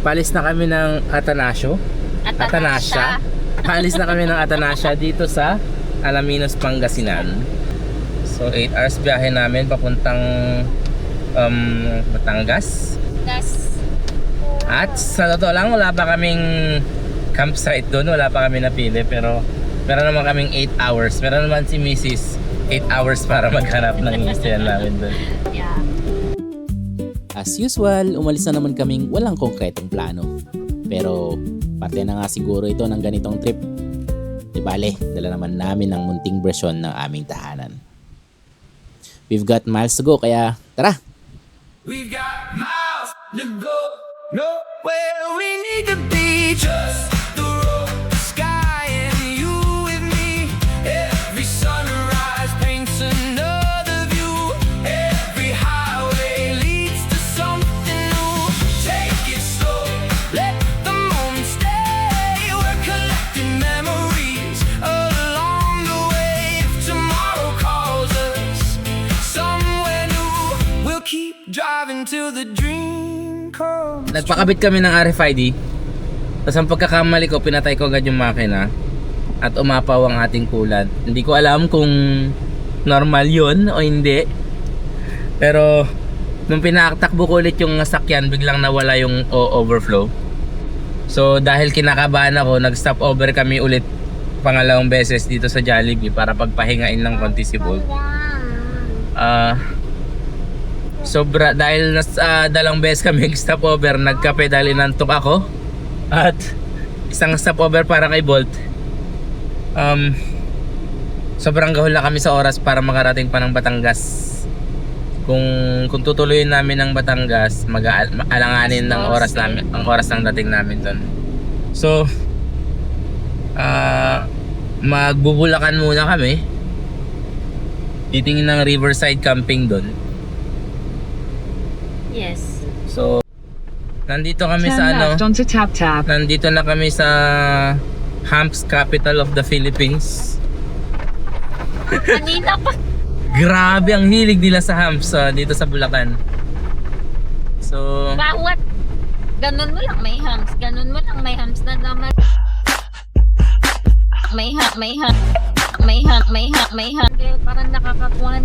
Palis na kami ng Atanasio. Atanasya. Palis na kami ng Atanasya dito sa Alaminos, Pangasinan. So 8 hours biyahe namin papuntang Batangas. At sa totoo lang, wala pa kaming campsite doon, wala pa kami napili, pero meron naman kaming 8 hours. Meron naman si Mrs. 8 hours para maghanap ng istayan namin doon. Yeah. As usual, umalis na naman kaming walang konkretong plano. Pero parte na nga siguro ito ng ganitong trip. Di bale, dala naman namin ang munting bersyon ng aming tahanan. We've got miles to go, kaya tara! We've got miles to go, nowhere we need to be. Just the road, the sky, and you with me. Every sunrise paints another view. Every highway leads to something new. Take it slow, let the moment stay. We're collecting memories along the way. If tomorrow calls us somewhere new, we'll keep driving till the dream comes. Nagpakabit kami ng RFID. Tapos ang pagkakamali ko, pinatay ko agad yung makina at umapaw ang ating kulan. Hindi ko alam kung normal yun o hindi. Pero nung pinatakbo ko ulit yung sasakyan, biglang nawala yung overflow. So dahil kinakabahan ako, nag-stop over kami ulit pangalawang beses dito sa Jollibee para pagpahingain ng konti si Bolt. Sobra, dahil dalawang beses kami stop over, nagkape dahil inantok ako. At isang stopover para kay Bolt. Sobrang gahol na kami sa oras para makarating pa ng Batangas. Kung tutuloyin namin ng Batangas, mag-alanganin ng oras namin, ang oras ng dating namin doon. So magbubulakan muna kami. Titingin ng Riverside Camping doon. Yes. So nandito kami Turn sa left onto Tap Tap. Nandito na kami sa Hamps, capital of the Philippines. Kanina pa. Grabe ang hilig nila sa Hamps dito sa Bulacan. So Bawat ganun mo lang may hams. Ganun mo lang may hams na naman. May ham. Parang nakakakuhan.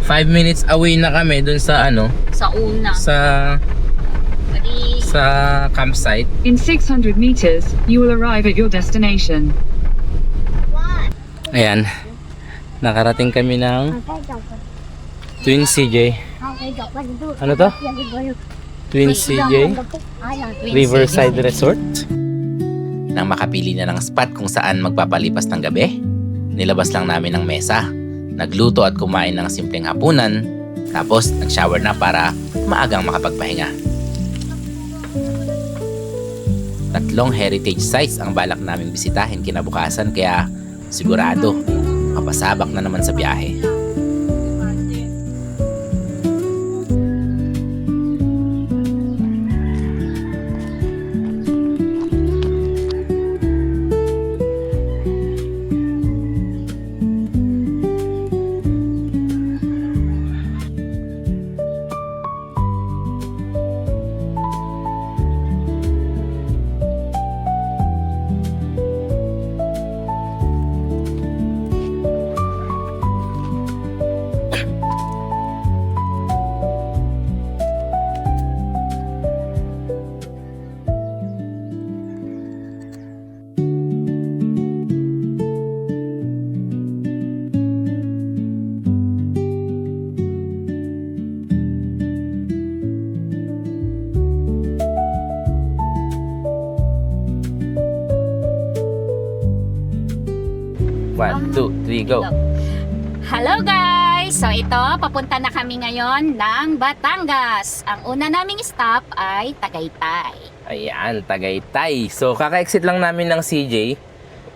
5 minutes away na kami dun sa Sa una. sa campsite. In 600 meters, you will arrive at your destination. Ayan. Nakarating kami ng Twin CJ. Ano to? Twin CJ Riverside Resort. Nang makapili na ng spot kung saan magpapalipas ng gabi, nilabas lang namin ang mesa, nagluto at kumain ng simpleng hapunan, tapos nag-shower na para maagang makapagpahinga. 3 heritage sites ang balak naming bisitahin kinabukasan, kaya sigurado mapasabak na naman sa biyahe. One, two, three, go. Hello guys! So ito, papunta na kami ngayon ng Batangas. Ang una naming stop ay Tagaytay. Ayan, Tagaytay. So kaka-exit lang namin ng CJ.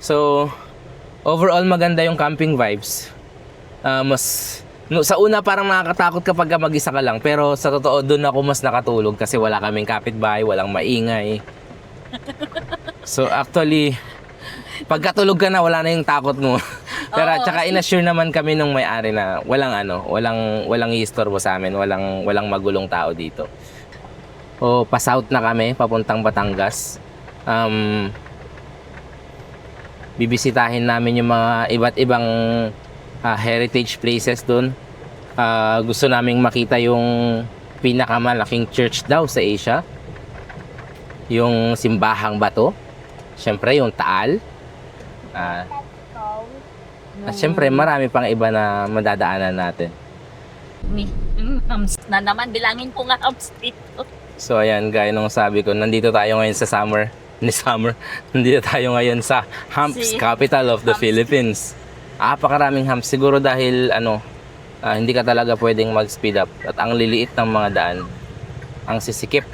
So overall maganda yung camping vibes. Sa una parang nakakatakot kapag mag-isa ka lang, pero sa totoo doon ako mas nakatulog kasi wala kaming kapitbahay, walang maingay. So actually pagkatulog ka na, wala na yung takot mo. Pero tsaka inassure naman kami nung may-ari na walang i-istorbo sa amin, walang magulong tao dito. o pa-south na kami, papuntang Batangas. Bibisitahin namin yung mga iba't ibang heritage places dun. Gusto naming makita yung pinakamalaking church daw sa Asia, yung Simbahang Bato, syempre yung Taal, at syempre marami pang iba na madadaanan natin. Hams na naman, bilangin ko nga hams dito. So ayan, gaya nung sabi ko, nandito tayo ngayon sa nandito tayo ngayon sa Humps, capital of the Philippines. Napakaraming humps, siguro dahil hindi ka talaga pwedeng mag-speed up at ang liliit ng mga daan, ang sisikip.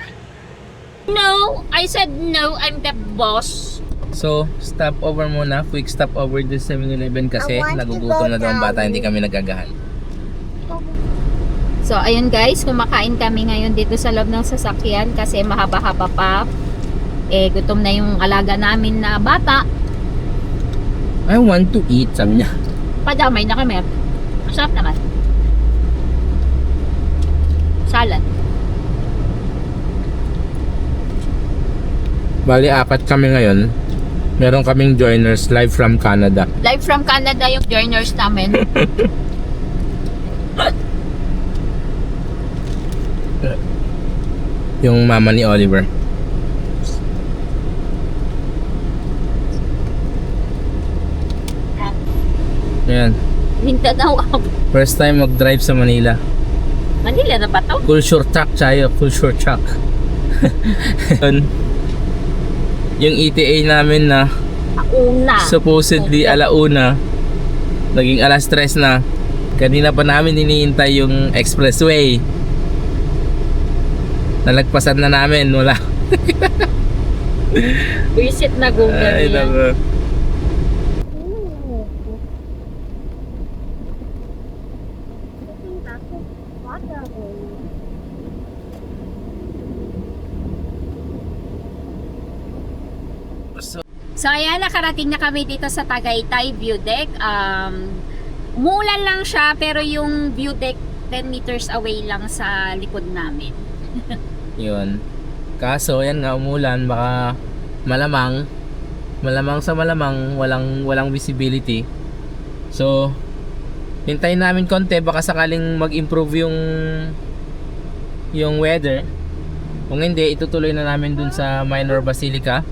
No, I said no, I'm the boss. So, stop over muna, quick stop over the 7-Eleven kasi nagugutom na daw ang bata, hindi kami nagagahan. So, ayun guys, kumakain kami ngayon dito sa loob ng sasakyan kasi mahaba-haba pa. Gutom na yung alaga namin na bata. I want to eat, sabi niya. Padamay na kami. Masarap naman. Salad. Bali, 4 kami ngayon. Meron kaming joiners live from Canada. Live from Canada yung joiners namin. Yung mama ni Oliver. Ayan. Mindanao. First time mag-drive sa Manila. Manila na ba to? Culture shock tayo. Culture shock. Yung ETA namin na Una. supposedly alauna, naging alas 3 na. Kanina pa namin hinihintay yung expressway. Nalagpasan na namin. Wala. Visit na Google Ay, yan. naku. So ayan, nakarating na kami dito sa Tagaytay View Deck. Umulan lang siya pero yung view deck 10 meters away lang sa likod namin. Yun. Kaso, yan nga, umulan. Baka malamang sa malamang, walang visibility. So, hintayin namin konti. Baka sakaling mag-improve yung weather. Kung hindi, itutuloy na namin dun sa Minor Basilica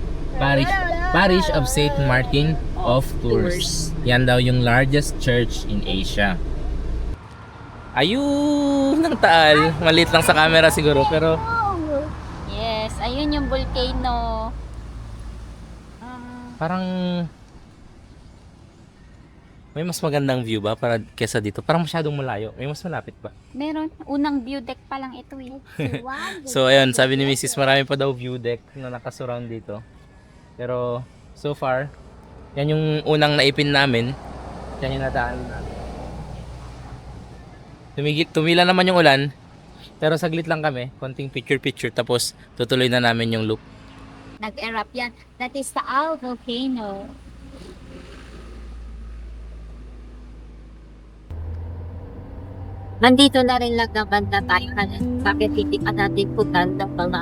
Parish of St. Martin of Tours. Yan daw yung largest church in Asia. Ayun ang Taal. Maliit lang sa camera siguro, pero Yes, ayun yung volcano. parang may mas magandang view ba para kesa dito? Parang masyadong malayo. May mas malapit ba? Meron, unang view deck pa lang ito eh. So ayun, sabi ni Mrs. marami pa daw view deck na nakasurround dito. Pero so far, yan yung unang naipin namin. Yan yung nadaan namin. Tumila naman yung ulan. Pero saglit lang kami, konting picture tapos tutuloy na namin yung loop. Nag-erupt yan. That is the Taal volcano. Nandito na rin lang naman na tayo bakit hindi pa natin putan ng mga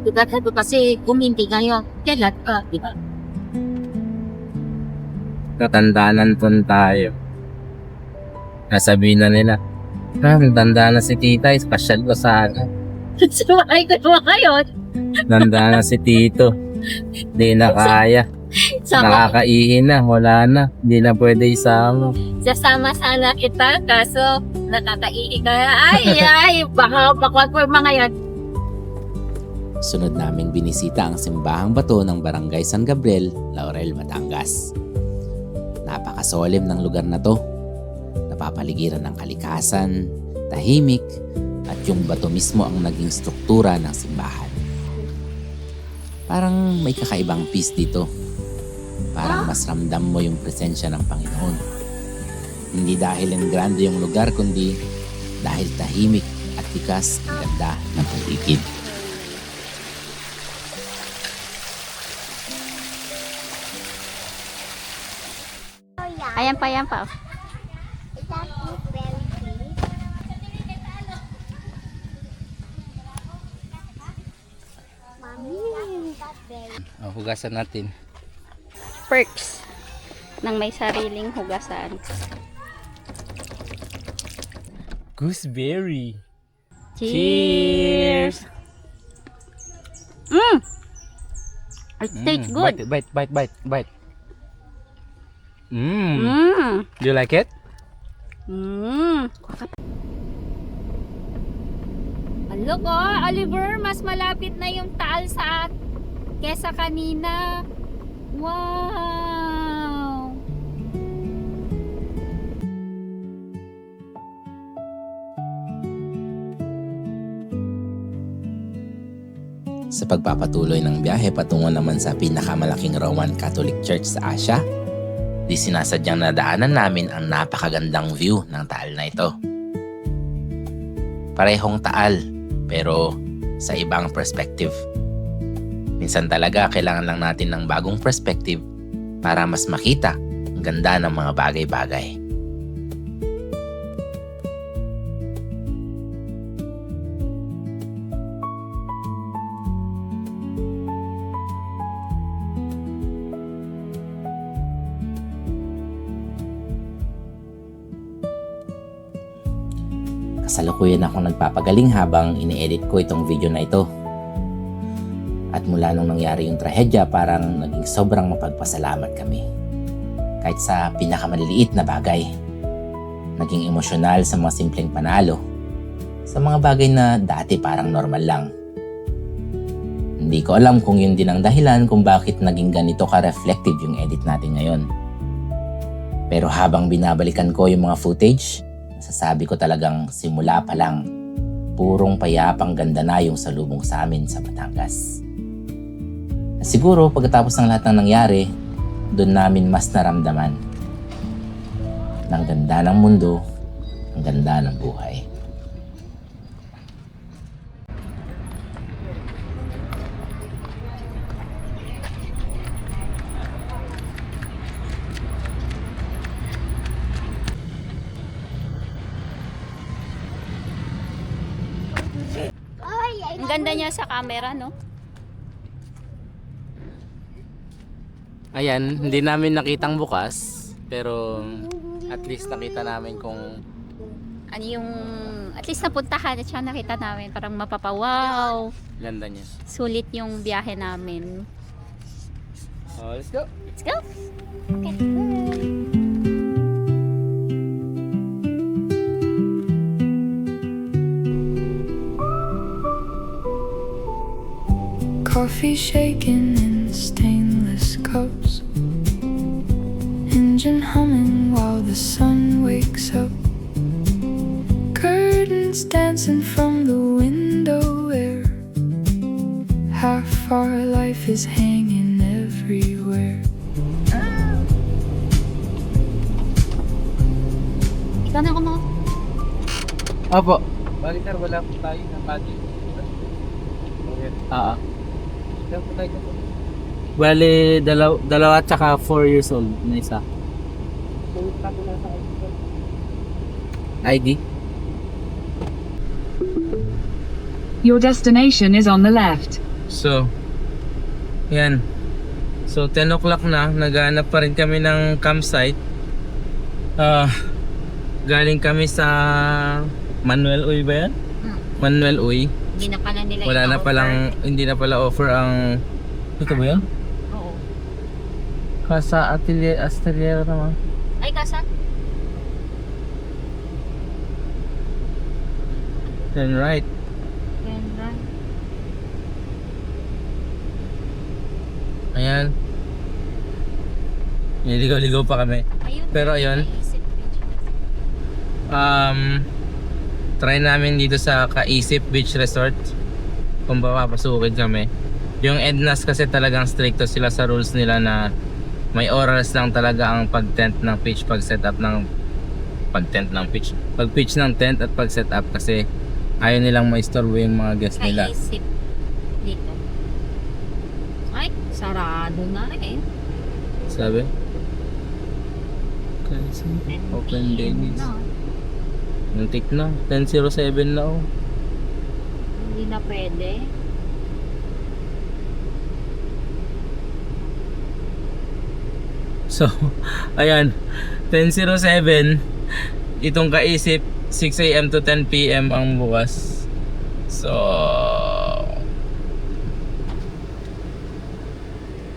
lugar na ito kasi kumindi ngayon. Kailan ka, di ba? Katandaanan pun tayo. Nasabihin na nila, tanda na si tita, special ko sana. Sumakay ko ngayon. Tanda na si tito, di na kaya. Nakakaihi na, wala na. Di na pwede isama. Sasama sana kita kaso nakakaihi ka. Ay, baka makuha ko yung mga yan. Sunod naming binisita ang Simbahang Bato ng Barangay San Gabriel, Laurel, Batangas. Napakasolim ng lugar na to. Napapaligiran ng kalikasan, tahimik, at yung bato mismo ang naging struktura ng simbahan. Parang may kakaibang peace dito. Parang mas ramdam mo yung presensya ng Panginoon. Hindi dahil ang grande yung lugar, kundi dahil tahimik at tikas ang ganda ng paligid. Ayan pa. Oh, hugasan natin. Perks ng may sariling hugasan. Gooseberry. Cheers! It tastes good. Bite. Mm. Do you like it? Look, Oliver, mas malapit na yung Taal sa kesa kanina. Wow! Sa pagpapatuloy ng biyahe patungo naman sa pinakamalaking Roman Catholic Church sa Asia, di sinasadyang nadaanan namin ang napakagandang view ng Taal na ito. Parehong Taal, pero sa ibang perspective. Minsan talaga kailangan lang natin ng bagong perspective para mas makita ang ganda ng mga bagay-bagay. Kasalukuyan akong nagpapagaling habang ini-edit ko itong video na ito. At mula nung nangyari yung trahedya, parang naging sobrang mapagpasalamat kami. Kahit sa pinakamaliliit na bagay. Naging emosyonal sa mga simpleng panalo. Sa mga bagay na dati parang normal lang. Hindi ko alam kung yun din ang dahilan kung bakit naging ganito ka-reflective yung edit natin ngayon. Pero habang binabalikan ko yung mga footage, sasabi ko talagang simula pa lang, purong payapang ganda na yung salubong sa amin sa Batangas. Siguro pagkatapos ng lahat ng nangyari, doon namin mas naramdaman ng ganda ng mundo, ang ganda ng buhay. Ang ganda niya sa camera, no? Ayan, hindi namin nakitang bukas, pero at least nakita namin kung Ano yung, at least napuntahan at siya nakita namin. Parang mapapawaw. ganda niya. Sulit yung biyahe namin. Oh, let's go. Let's go! Okay. Coffee shaken in stainless cups, engine humming while the sun wakes up, curtains dancing from the window where half our life is hanging everywhere. Ikaw na ako mga. Opo. Bakit sir, wala po tayo ng bagi? Bale, dalawa at saka 4 years old na isa. ID? Your destination is on the left. So, yan. So, 10 o'clock na. Naghanap pa rin kami ng campsite. Galing kami sa Manuel Uy ba yan? Manuel Uy. Hindi na pala nila Wala na ina-offer. palang, hindi na pala offer ang... Ito ba yan? Oo. Casa Atelier naman. Ay, kasa? Then right. Ganda. Ayan. Niligaw-ligaw pa kami. Ayun. Pero ayun. Naisip Beach. Try namin dito sa Kaisip Beach Resort kung papapasukin kami. Yung Ednas kasi talagang stricto sila sa rules nila na may orals lang talaga ang pag-tent ng pitch, pag-setup ng pag-tent ng pitch, pag-pitch ng tent at pag-setup kasi ayaw nilang maistorbo yung mga guests nila. Kaisip. Dito. Ay, sarado na eh. Sabi? Kaisip Open Dennis. No, Muntik na. 10:07 na oh. hindi na pwede. So, ayan, 10:07. Itong Kaisip, 6 AM to 10 PM ang bukas. So,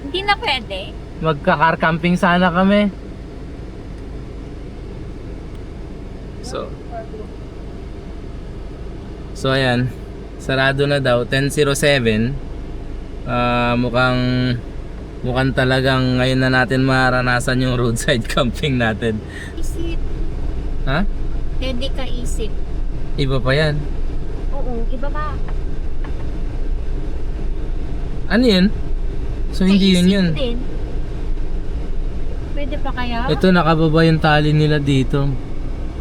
Hindi na pwede. magka-car camping sana kami. So ayan, sarado na daw, 10:07. Mukhang talagang ngayon na natin maranasan yung roadside camping natin. Isip. Ha? Pwede ka isip. Iba pa yan. Oo, iba ba? Ano yun? So hindi yun yun. Din. Pwede pa kaya? Ito, nakababa yung tali nila dito.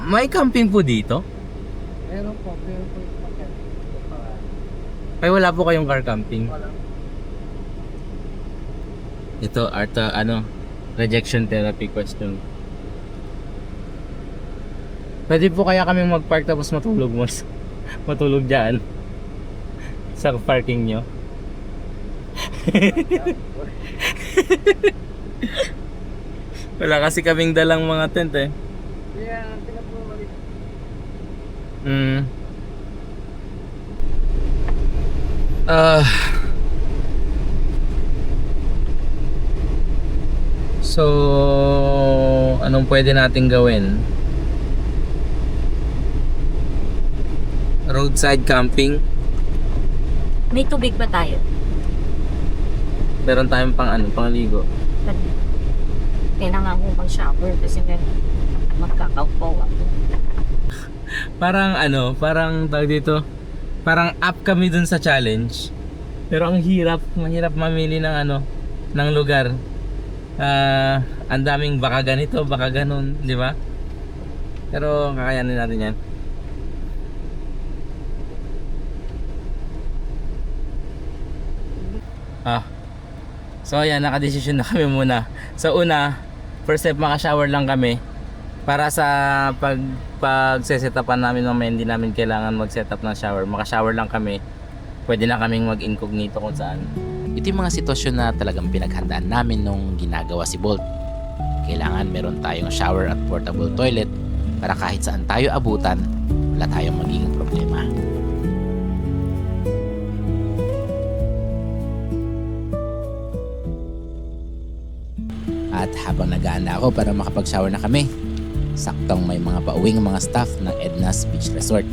May camping po dito? Meron po. Ay, wala po kayong car camping? Ito, rejection therapy question. Pwede po kaya kami mag-park tapos matulog dyan sa parking nyo? Wala kasi kaming dalang mga tent eh. So, anong pwede nating gawin? Roadside camping. May tubig ba tayo? Meron tayong pangligo. Kailangan ko mag-shower kasi magkakaupaw ako. Parang tawag dito, parang up kami dun sa challenge. Pero ang mahirap mamili ng lugar. Ang daming baka ganito, baka ganun, di ba? Pero kakayanin natin yan. So ayan, nakadesisyon na kami muna. So una, first step, maka-shower lang kami. Para sa pag-setapan namin mamaya, hindi namin kailangan mag-setup ng shower. Maka-shower lang kami. Pwede na kaming mag-incognito kung saan. Ito yung mga sitwasyon na talagang pinaghandaan namin nung ginagawa si Bolt. Kailangan meron tayong shower at portable toilet para kahit saan tayo abutan, wala tayong magiging problema. At habang nag-aanda ako para makapag-shower na kami, saktong may mga pauwing mga staff ng Edna's Beach Resort.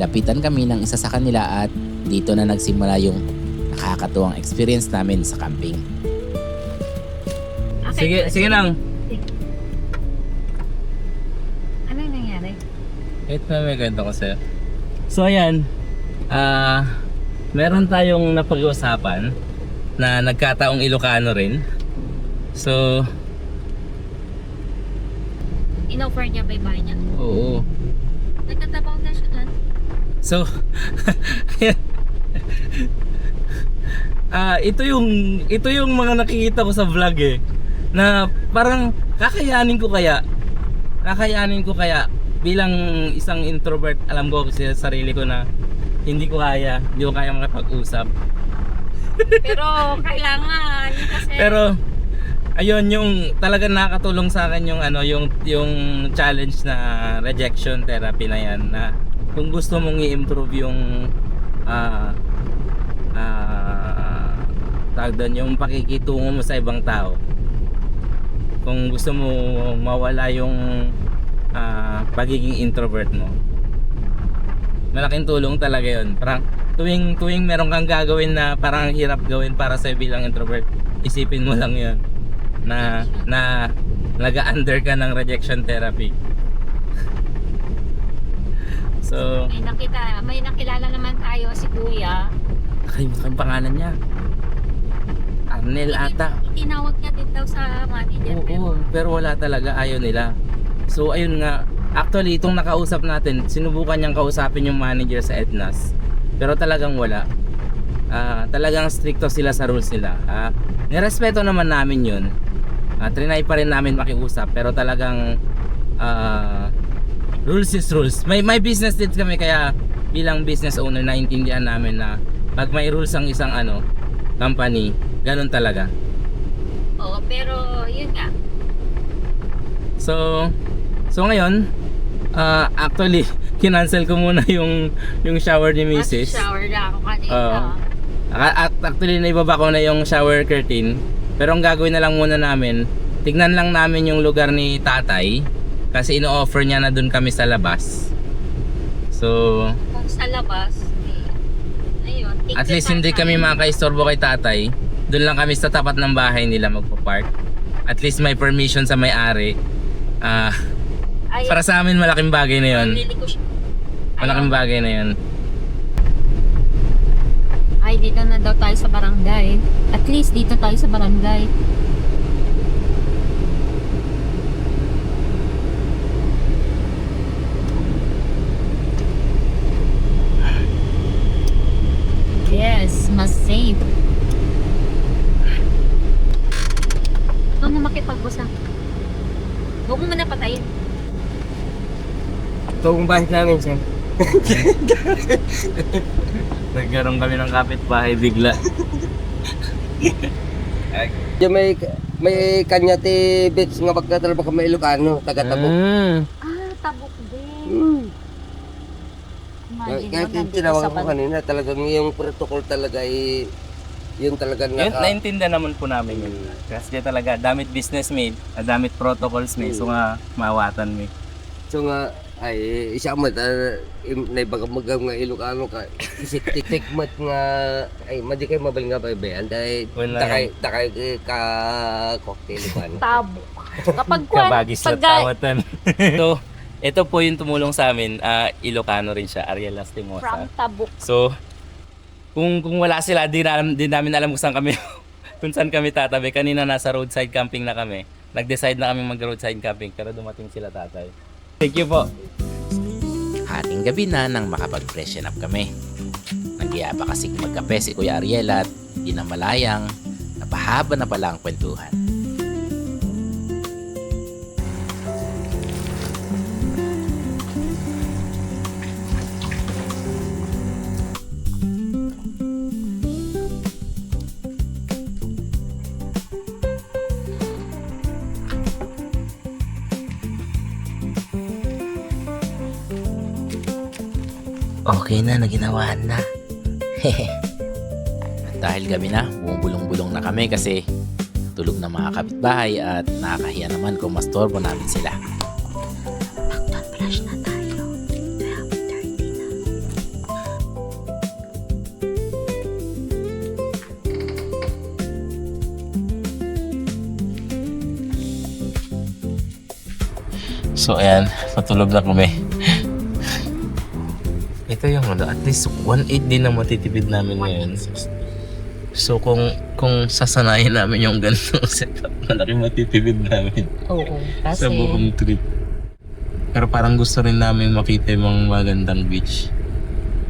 Lapitan kami ng isa sa kanila at dito na nagsimula yung nakakatuwang experience namin sa camping. Sige lang. Ano yung nangyari? Ito na may ganito ko sa'yo. So ayan, meron tayong napag-uusapan na nagkataong Ilocano rin. So, In-offer niya ba yung bahay niya? oo. Nagtatrabaho na siya doon? So, ito yung mga nakikita ko sa vlog eh, na parang kakayanin ko kaya bilang isang introvert. Alam ko kasi sa sarili ko na hindi ko kaya makapag-usap. Pero kailangan kasi Pero ayun, yung talagang nakakatulong sa akin yung challenge na rejection therapy na yan, na kung gusto mong i-improve yung tawag doon, yung pakikitungo mo sa ibang tao, kung gusto mo mawala yung pagiging introvert mo, malaking tulong talaga yun. Parang tuwing meron kang gagawin na parang hirap gawin para sa bilang introvert, isipin mo lang yun na nag-under ka ng rejection therapy. So, may nakilala naman tayo si Kuya. nakalimutan yung pangalan niya, Arnel ata. Tinawag niya din daw sa manager. Oo, pero wala talaga, ayaw nila. So ayun nga, actually itong nakausap natin, sinubukan niyang kausapin yung manager sa Edna's, pero talagang wala. Talagang stricto sila sa rules nila. Nirespeto naman namin yun. Trinay pa rin namin makiusap, pero talagang rules is rules. May business deeds kami, kaya bilang business owner naintindihan namin na pag may rules ang isang company, ganun talaga. Oo, pero yun nga. So ngayon, actually, kinancel ko muna yung shower ni Mrs. Shower na ako kanina. Oo. At actually, naibaba ko na yung shower curtain. Pero ang gagawin na lang muna namin, tignan lang namin yung lugar ni tatay. Kasi ino-offer niya na dun kami sa labas. So, Kung sa labas, ayun. at least hindi kami makaistorbo kay tatay. Dun lang kami sa tapat ng bahay nila magpa-park. At least may permission sa may-ari. Para sa amin, malaking bagay na yun. Malaking bagay na yun. Ay, dito na daw tayo sa barangay. At least dito tayo sa barangay. Yes, mas safe. Huwag mo makipagbusa. Huwag mo muna patayin. Ito ang bahay namin, sir. Nagkaroon kami ng kapitbahay bigla. Yung may kanya ti bits nga pagkatrabaho ka may Ilocano, taga-Tabuk. Tabuk din. Imagine Kahit mo, yung nandito tinawag sa ko kanina, talagang yung protocol talaga ay yung talagang Yun, naintindihan naman po namin yun. Kasi talaga, damit business made, damit protocols made, so nga maawatan me. So nga, ay isa mo naibagamagam nga Ilocano ka isik-tik mat nga ay madi kay mabal nga ba dahil Wala takay ka cocktail Ilocano. Tabuk. Kapag Kabagis na tawatan. So, ito po yung tumulong sa amin, Ilocano rin siya, Ariel from Lastimosa. Tabuk. So, kung wala sila, di namin alam kung saan kami kung saan kami tatabi. Kanina nasa roadside camping na kami. Nag-decide na kami mag-roadside camping pero dumating sila tatay. Thank you po. Hating gabi na nang makapag-freshen up kami. Nagyaya pa kasing magkape si Kuya Ariel at di na malayang napahaba na pala ang kwentuhan. Okay na, naginawahan na. At dahil gabi na, bumubulong-bulong na kami kasi tulog na mga kapitbahay at nakakahiya naman kung mastorbo namin sila. Mag-toothbrush na tayo. 12:30 na. So ayan, patulog na kami. Ito yung at least 1.8 din ang matitipid namin ngayon. So kung sasanayin namin yung ganitong setup, malaki matitipid namin Oo, kasi sa buong trip. Pero parang gusto rin namin makita yung mga magandang beach.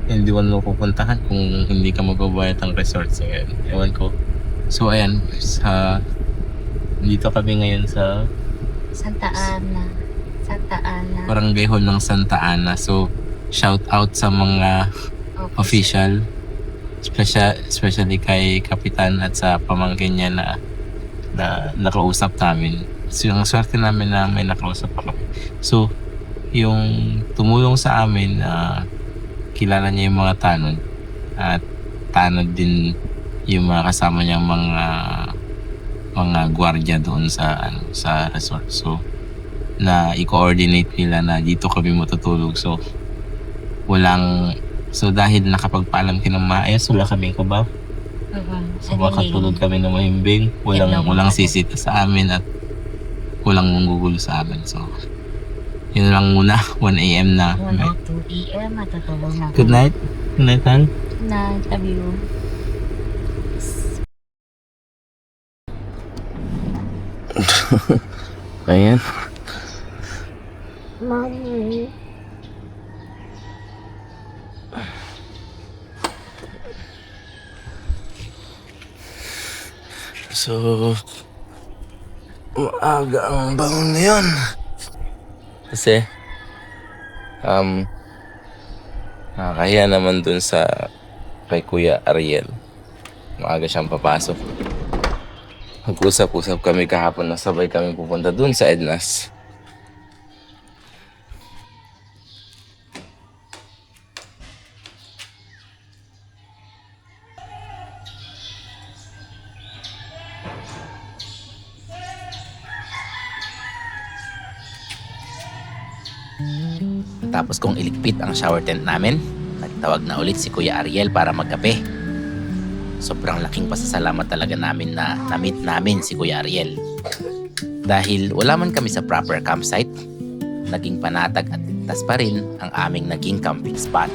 Hindi mo pupuntahan kung hindi ka magbabayad ng resorts ngayon. Ewan ko. So ayan, dito kami ngayon sa Santa Ana. Barangay Hall ng Santa Ana. So shout out sa mga official, especially kay Kapitan at sa pamangkin niya na nakausap namin. So yung swerte namin na may nakausap ako. So yung tumulong sa amin, kilala niya yung mga tanod at tanod din yung mga kasama niyang mga gwardiya doon sa resort. So na i-coordinate nila na dito kami matutulog. So dahil nakapagpaalam ka ng maayos, wala kaming kabab. So makatulog kami ng mahimbing, walang sisita sa amin at walang manggugulo sa amin. So yun lang muna, 1 AM na. 1:02 PM matutulog na. Good night. Good night, Han. Na tabi you. Ayan. Mommy. So, maaga ang bangon na yun. Kasi, nakakahiya naman dun sa kay Kuya Ariel. Maaga siyang papasok. Nag-usap-usap kami kahapon na sabay kami pupunta dun sa Ednas. Tapos kung iligpit ang shower tent namin, nagtawag na ulit si Kuya Ariel para magkape. Sobrang laking pasasalamat talaga namin na na-meet namin si Kuya Ariel. Dahil wala man kami sa proper campsite, naging panatag at ligtas pa rin ang aming naging camping spot.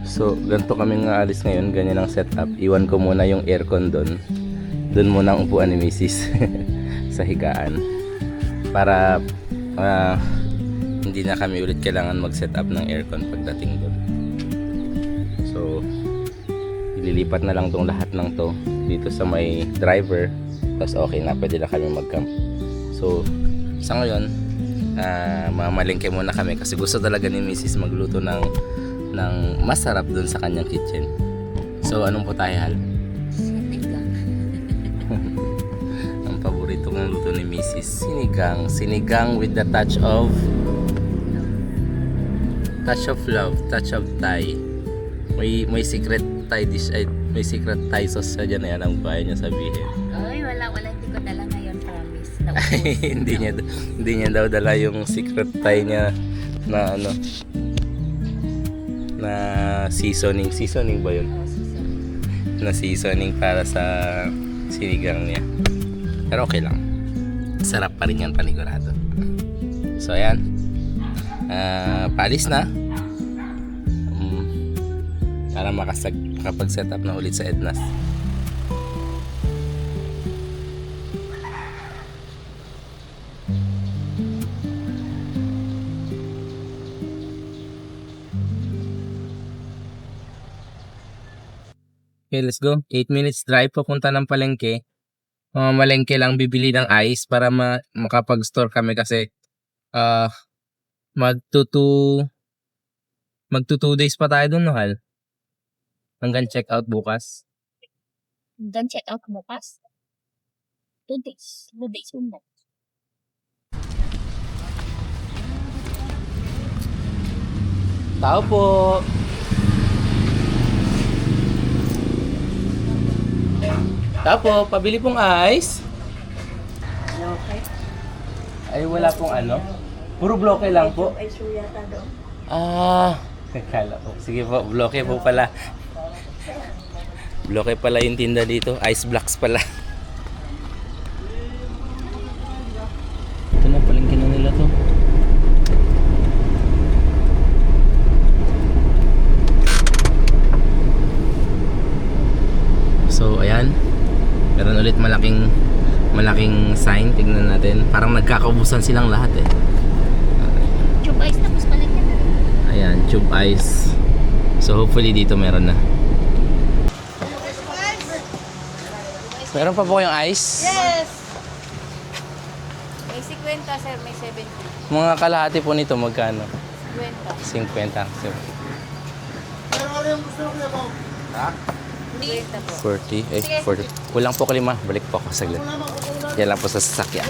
So, ganito kami nga alis ngayon, ganyan ang setup. Iwan ko muna yung aircon doon. Doon muna ang upuan ni Mrs. sa higaan. Para hindi na kami ulit kailangan mag-setup ng aircon pagdating doon. So, ililipat na lang tong lahat ng to dito sa may driver. Tapos okay na, pwede na kami mag-camp. So, sa ngayon, mamalengke muna kami kasi gusto talaga ni Mrs. magluto ng masarap dun sa kanyang kitchen. So, anong po tayo, Hal? Ang paborito kong luto ni Mrs. Sinigang. Sinigang with the touch of love, touch of Thai. May secret Thai dish, may secret Thai sauce sa dyan. Alam ko, ayaw niya sabihin. Ay, wala. Hindi ko dala ngayon, promise. hindi niya daw dala yung secret Thai niya na na seasoning ba yun? Na seasoning para sa sinigang niya. Pero okay lang, sarap pa rin yan, panigurado. So ayan, paalis na para makapag-set up na ulit sa Ednas. Okay, let's go. 8 minutes drive papunta ng palengke. Malengke lang bibili ng ice para makapag-store kami kasi magto 2 days pa tayo dun, no, Hal? Hanggang check out bukas. Hanggang check out bukas. 2 days. 2 days muna. Tao po. Tapo, pabili pong ice. Bloke? Ay, wala pong ano? Puro bloke lang po? Ay, suya ka doon. Kala po. Sige po, bloke po pala. Bloke pala yung tinda dito. Ice blocks pala. Ito na, palengke na nila to. So, ayan. Meron ulit malaking sign. Tignan natin. Parang nagkakaubusan silang lahat eh. Tube ice tapos balik na. Ayan, tube ice. So hopefully dito meron na. Meron pa po yung ice? Yes! May 50 sir, may 70. Mga kalahati po nito magkano? 50. 50. So, ha? 50 po. 40. 40. Kulang po kalima. Balik po ako saglit. Yan lang po sa sasakyan.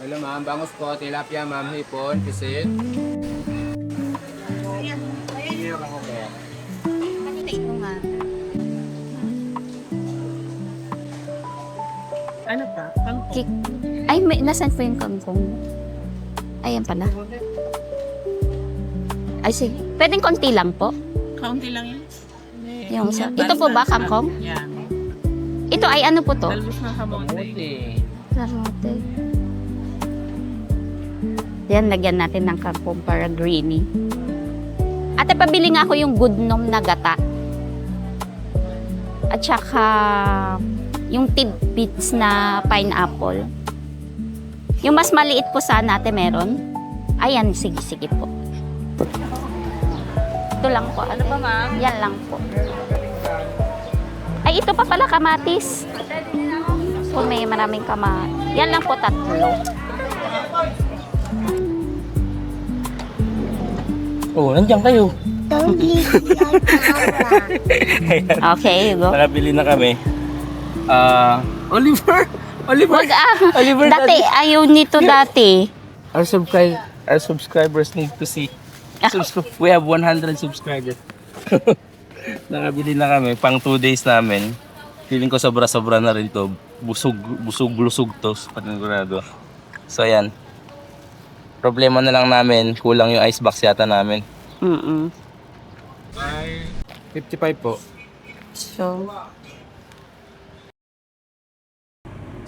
Hello ma'am, bangus po, tilapia ma'am, hipon, pisit. Ano pa? Cake. Ay, nasan po yung kangkong? Ayan pala. Ay, sige. Pwedeng konti lang po. Kaunti lang yan. Yung ito po ba, kangkong? Yan. Ito ay ano po to? Talbos ng kamote. Karote. Yan, lagyan natin ng kangkong para greeny. Ate, pabili nga ako yung good nom na gata. At saka yung tidbits na pineapple. Yung mas maliit po sana, ate, meron? Ayan, sige po. Ito lang po. Ano pa ma'am? Yan lang po. Ay, Ay, ito pa pala kamatis. So, may maraming kamatis. Yan lang po, 3. Oh, nandiyan kayo. Okay, go. Nakabili na kami. Oliver! Wag Oliver, dati, ayaw nito dati. Our subscribers need to see. We have 100 subscribers. Nakabili na kami pang 2 days namin. Feeling ko sobra-sobra na rin to. Busog to, panigurado. So ayan. Problema na lang namin, kulang yung ice box yata namin. 55 po. So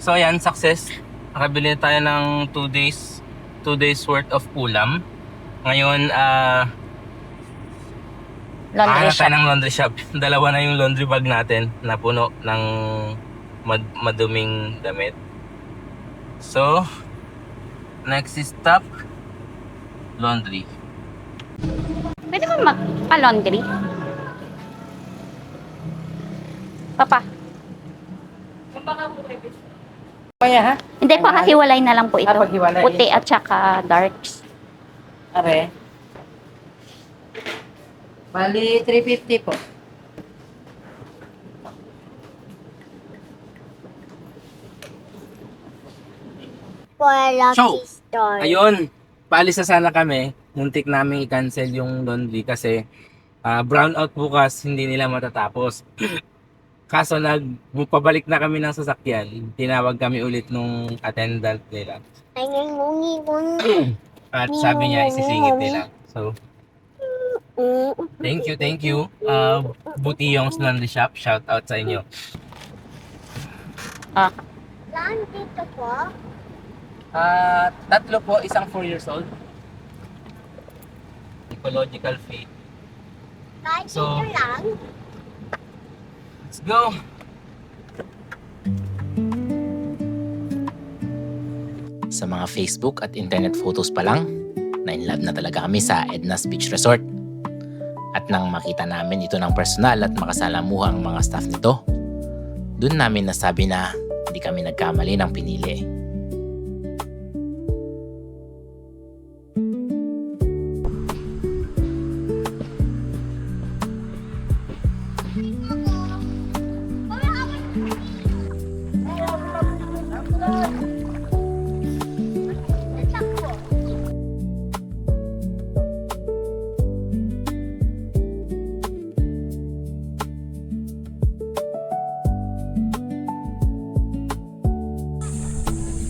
ayan, success. Nakabili tayo ng 2 days worth of ulam. Ngayon, Laundry tayo shop. ng laundry shop. Dalawa na yung laundry bag natin na puno ng maduming damit. So, next stop, laundry. Pwede ba magpa-laundry? Papa. Kaya ha? Hindi po, hiwalay na lang po ito. Paghiwalay. Puti at saka darks. Are. Bali, 350 po. So, ayun, paalis na sana kami. Muntik namin i-cancel yung laundry kasi brown out bukas, hindi nila matatapos. Kaso pabalik na kami ng sasakyan, tinawag kami ulit nung attendant nila. At sabi niya isisingit nila. So, thank you. Buti yung laundry shop, shout out sa inyo. Tatlo po, isang 4 years old. Ecological fee. So, let's go! Sa mga Facebook at internet photos pa lang, na-inlove na talaga kami sa Edna's Beach Resort. At nang makita namin ito ng personal at makasalamuha ang mga staff nito, dun namin nasabi na hindi kami nagkamali ng pinili.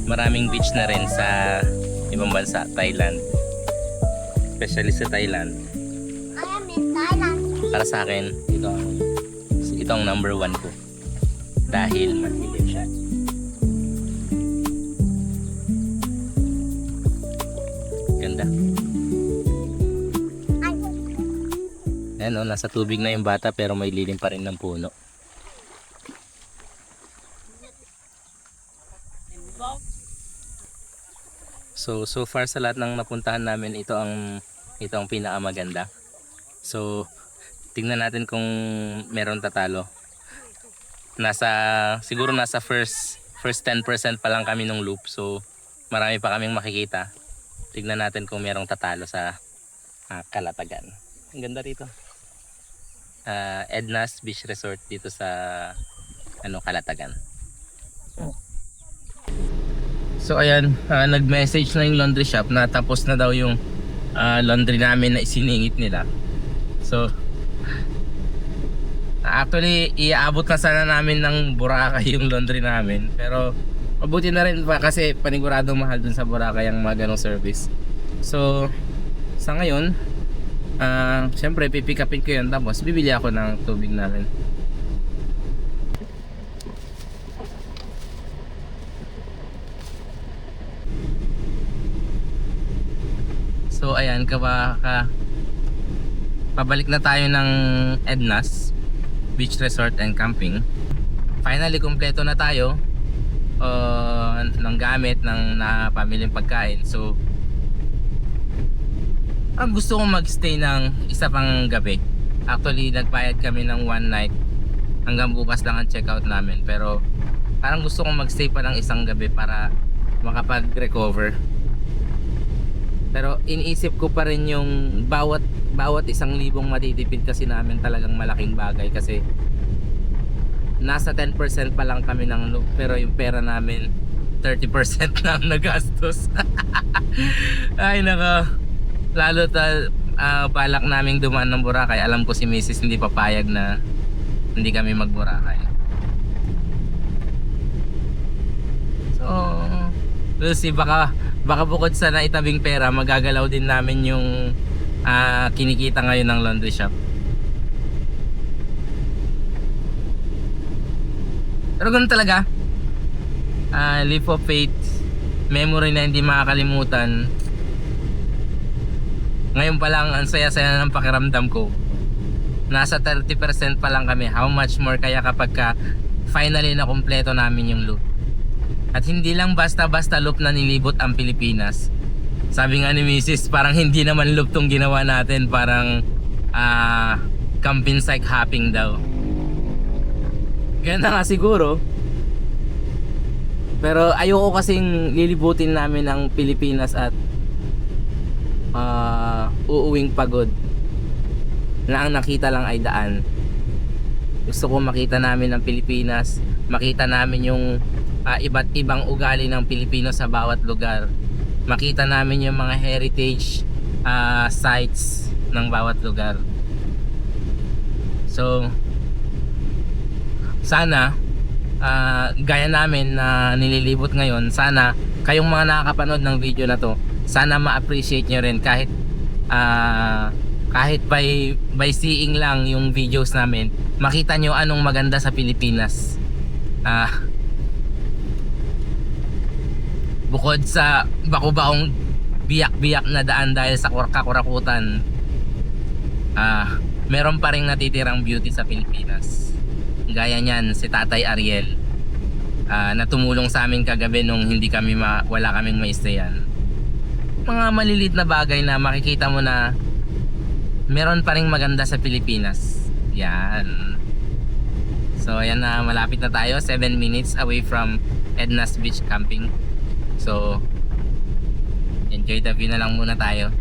Maraming beach na rin sa ibang bansa, Thailand. Especially sa Thailand. Para sa akin, ito ang number 1 ko. Dahil malilim siya. Ganda. Ayan o, nasa tubig na yung bata pero may lilim pa rin ng puno. So far sa lahat ng napuntahan namin, ito ang pinakamaganda. So tingnan natin kung meron tatalo. Siguro nasa first 10% pa lang kami ng loop. So marami pa kaming makikita. Tingnan natin kung merong tatalo sa Kalatagan. Ang ganda rito. Edna's Beach Resort dito sa Kalatagan. So ayan, nag-message na yung laundry shop na tapos na daw yung laundry namin na isiningit nila. So actually iaabot na sana namin ng Boracay yung laundry namin, pero mabuti na rin pa kasi paniguradong mahal dun sa Boracay ang mga ganong service. So sa ngayon, syempre pipick upin ko yun tapos bibili ako ng tubig namin. So ayan, pabalik na tayo ng Edna's Beach Resort and Camping. Finally, kumpleto na tayo ng gamit ng pamilyang pagkain. So gusto kong magstay ng isa pang gabi. Actually, nagbayad kami ng 1 night hanggang bukas lang ang check out namin. Pero parang gusto kong magstay pa ng isang gabi para makapag-recover. Pero iniisip ko pa rin yung bawat 1,000 matitipid kasi namin talagang malaking bagay kasi nasa 10% pa lang kami ng loop, pero yung pera namin 30% na ang nagastos. Ay nako, lalo balak naming dumaan ng Boracay. Alam ko si Mrs. hindi papayag na hindi kami mag Boracay. So we'll see, baka bukod sa naitabing pera, magagalaw din namin yung kinikita ngayon ng laundry shop. Pero ganun talaga, leap of faith, memory na hindi makakalimutan. Ngayon pa lang ang saya-saya ng pakiramdam ko. Nasa 30% pa lang kami. How much more kaya kapag finally na kumpleto namin yung loop. At hindi lang basta-basta loop na nilibot ang Pilipinas. Sabi nga ni Mrs., parang hindi naman loop tong ginawa natin, parang camping site hopping daw. Ganda nga siguro. Pero ayoko kasing lilibutin namin ang Pilipinas at uuwing pagod na ang nakita lang ay daan. Gusto ko makita namin ang Pilipinas, makita namin yung iba't ibang ugali ng Pilipino sa bawat lugar, makita namin yung mga heritage sites ng bawat lugar. So sana gaya namin na nililibot ngayon, sana kayong mga nakakapanood ng video na to, sana ma-appreciate nyo rin kahit by seeing lang yung videos namin, makita nyo anong maganda sa Pilipinas. Bukod sa baku-bakong biyak-biyak na daan dahil sa kakurakutan, meron pa rin natitirang beauty sa Pilipinas. Gaya niyan si Tatay Ariel, na tumulong sa amin kagabi nung hindi kami wala kaming maistayan. Mga maliliit na bagay na makikita mo na meron pa ring maganda sa Pilipinas. Yan. So ayan na, malapit na tayo, 7 minutes away from Edna's Beach Camping. So enjoy the view na lang muna tayo.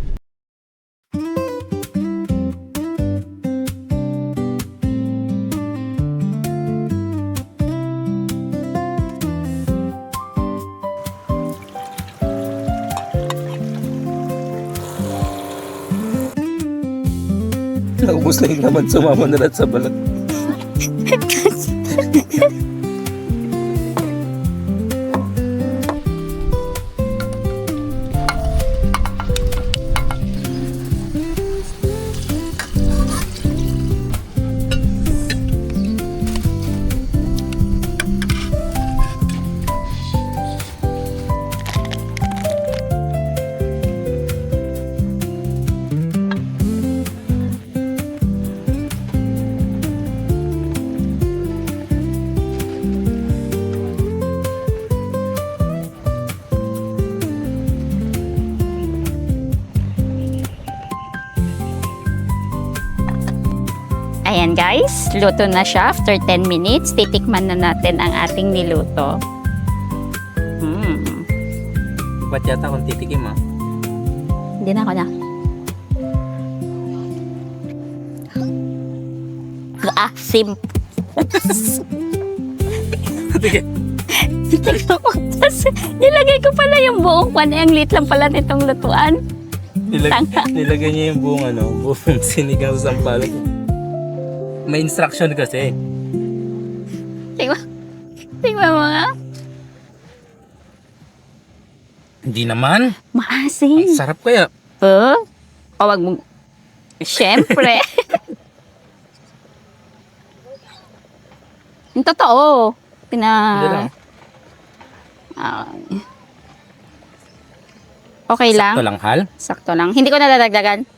Naubos na yung naman, sumama na lahat sa balat. Ayan guys, luto na siya after 10 minutes. Titikman na natin ang ating niluto. Ba't yata kung titikim ha? Hindi na ako na. Asim. Nilagay ko pala yung buong pan. Ang lit lang pala nitong lutuan. Nilagay niya yung buong sinigang sampalok. May instruction kasi. Tingnan mo nga. Hindi naman. Maasim. Ang sarap kaya. Wag mo. Siyempre. Yung totoo. Hindi lang. Okay lang. Sakto lang, Hal. Sakto lang. Hindi ko nadadagdagan.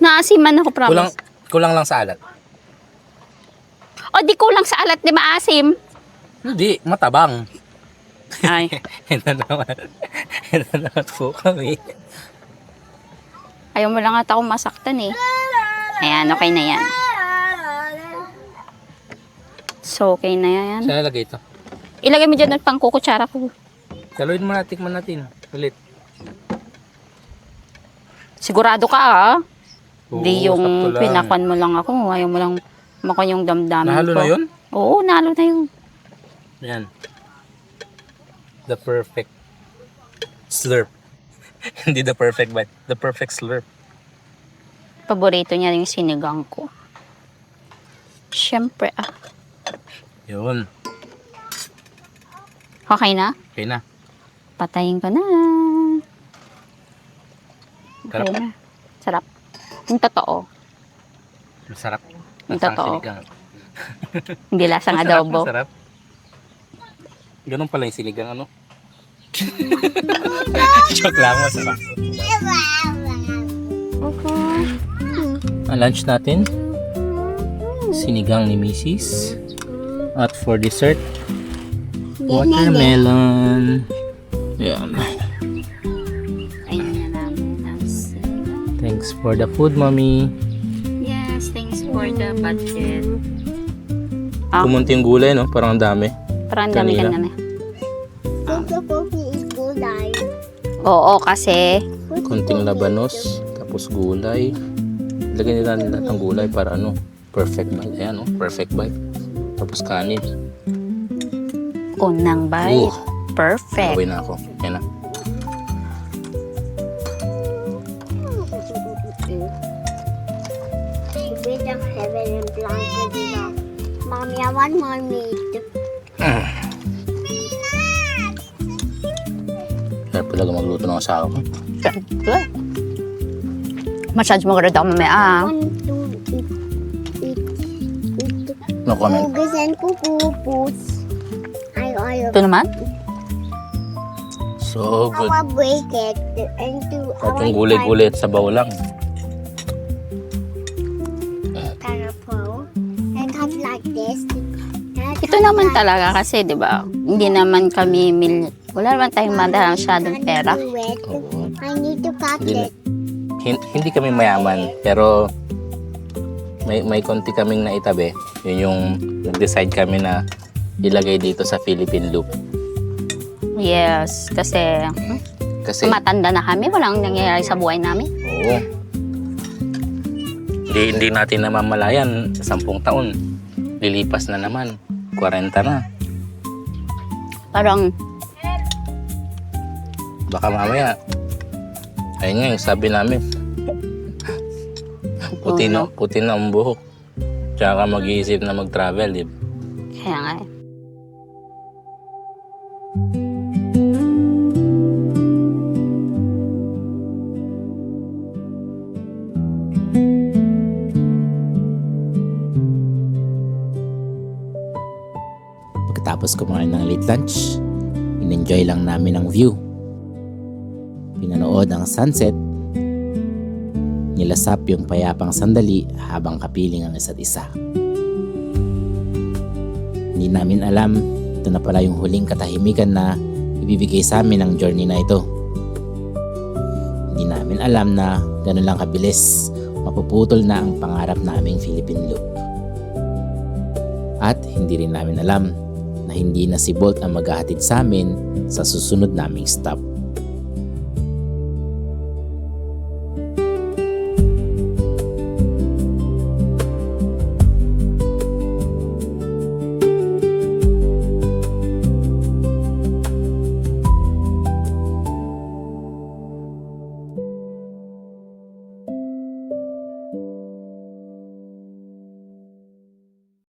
Naasiman ako, promise. Kulang lang sa alat. O di kulang sa alat, di maasim. Hindi, matabang. Ay. Ito naman po kami. Ayaw mo lang ata akong masaktan eh. Ayan, okay na yan. So, okay na yan. Saan nalagay ito? Ilagay mo dyan at pang kukutsara ko. Saluin mo na, tikman natin. Ulit. Sigurado ka ah. Hindi Oo, yung sakto lang. pinakwan mo lang ako. Ayaw mo lang maka yung damdamin Nahalo ko. na yun? Oo, nahalo na yun. Yan. The perfect slurp. Hindi the perfect bite. The perfect slurp. Paborito niya yung sinigang ko. Siyempre ah. Yun. Okay na? Okay na. Patayin ko na. Okay Sarap. na. Sarap. Yung totoo. Masarap. Yung Masarap totoo. sinigang. Hindi lasang Masarap, adobo. Masarap. Ganun pala yung sinigang, ano? Joke lang, masarap. Okay. Ang lunch natin, sinigang ni Mrs. At for dessert, watermelon. Yan. Ayun na namin. Thanks for the food, mommy. Yes, thanks for the budget. Kumunti yung gulay, no? Parang ang dami. Parang ang dami ka Kanina. na. Oo, kasi Konting labanos, tapos gulay. Lagyan nila lahat ng gulay para ano, perfect bite. Ayan, no? Perfect bite. Tapos kanin. unang bite. Perfect. Gawin na ako. Yan na. Mommy, I want more meat. Kaya pala magluto ng asawa ko. Good. Massage mo ka rin ako mamaya. Want to eat. No comment. Hugas and pupupus. I Ito naman? So good. want break it into At yung gulay-gulay at sabaw lang. Carapol. And have like this. Ito naman talaga kasi, di ba? Hindi naman kami wala naman tayong masyadong pera. Oo. I need to cut Hindi, it. hindi kami mayaman, pero may konti kaming naitabi. Yun yung nag-decide kami na ilagay dito sa Philippine Loop. Yes, kasi Kasi, matanda na kami. Walang nangyayari sa buhay namin. oo. Hindi natin namamalayan, 10 taon. Lilipas na naman. 40 na. Parang, Baka mamaya, ayun nga yung sabi namin. Puti na ang buhok. Tsaka mag-iisip na mag-travel, di ba? kaya nga eh. Pagkatapos kumain ng late lunch, in-enjoy lang namin ang view. Pinanood ang sunset, nilasap yung payapang sandali habang kapiling ang isa't isa. Hindi namin alam, ito na pala yung huling katahimikan na ibibigay sa amin ng journey na ito. Hindi namin alam na ganun lang kabilis mapuputol na ang pangarap naming Philippine Loop. At hindi rin namin alam na hindi na si Bolt ang maghahatid sa amin sa susunod naming stop.